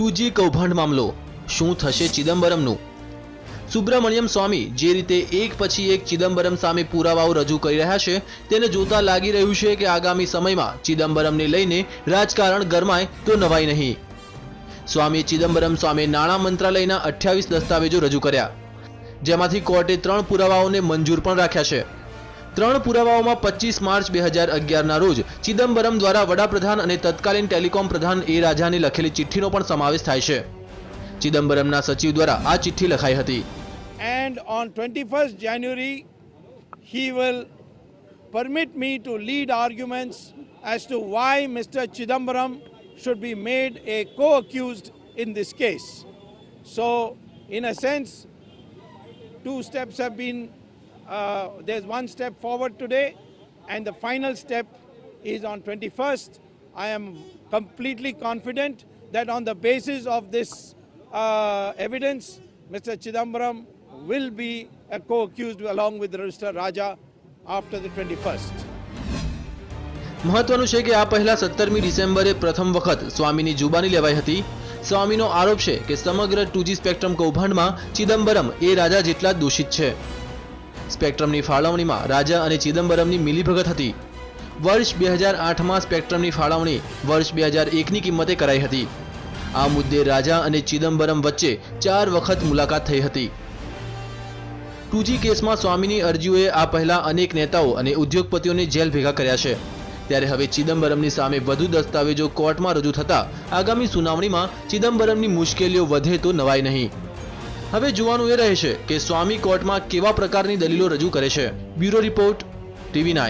2G કૌભાંડ મામલો શું થશે ચિદમ્બરમનું? સુબ્રમણ્યમ સ્વામી જે રીતે એક પછી એક ચિદમ્બરમ સામે પુરાવાઓ રજૂ કરી રહ્યા છે તેને જોતા લાગી રહ્યું છે કે આગામી સમયમાં ચિદમ્બરમને લઈને રાજકારણ ગરમાય તો નવાઈ નહીં. સ્વામીએ ચિદમ્બરમ સામે નાણાં મંત્રાલયના 28 દસ્તાવેજો રજૂ કર્યા, જેમાંથી કોર્ટે 3 પુરાવાઓને મંજૂર પણ રાખ્યા છે. 3 પુરાવાઓમાં 25 માર્ચ 2011ના રોજ ચિદમ્બરમ દ્વારા વડાપ્રધાન અને તત્કાલીન ટેલિકોમ પ્રધાન એ રાજાને લખેલી ચિઠ્ઠીનો પણ સમાવેશ થાય છે. ચિદમ્બરમના સચિવ દ્વારા આ ચિઠ્ઠી લખાઈ હતી. And on 21st January, he will permit me to lead arguments as to why Mr. Chidambaram should be made a co-accused in this case. So, in a sense, 2 steps have been, there's 1 step forward today, and the final step is on 21st. I am completely confident that on the basis of this evidence, Mr. Chidambaram will be a co-accused along with Mr. Raja after the 21st. મહત્વનું છે કે આ પહેલા 17મી ડિસેમ્બરે પ્રથમ વખત સ્વામીની જુબાની લેવાઈ હતી. સ્વામીનો આરોપ છે કે સમગ્ર 2G સ્પેક્ટ્રમ કૌભાંડમાં ચિદમ્બરમ એ રાજા જેટલા દોષિત છે. સ્પેક્ટ્રમની ફાળવણીમાં રાજા અને ચિદમ્બરમની મિલીભગત હતી. વર્ષ 2008માં સ્પેક્ટ્રમની ફાળવણી વર્ષ 2001ની કિંમતે કરાઈ હતી. આ મુદ્દે રાજા અને ચિદમ્બરમ વચ્ચે 4 વખત મુલાકાત થઈ હતી. 2G કેસમાં સ્વામીની અરજીઓએ આ પહેલા અનેક નેતાઓ અને ઉદ્યોગપતિઓને જેલ ભેગા કર્યા છે. ત્યારે હવે ચિદમ્બરમની સામે વધુ દસ્તાવેજો કોર્ટમાં રજૂ થતા આગામી સુનાવણીમાં ચિદમ્બરમની મુશ્કેલીઓ વધે તો નવાઈ નહીં. હવે જોવાનું એ રહે છે કે સ્વામી કોર્ટમાં કેવા પ્રકારની દલીલો રજૂ કરે છે. Bureau report, TV9.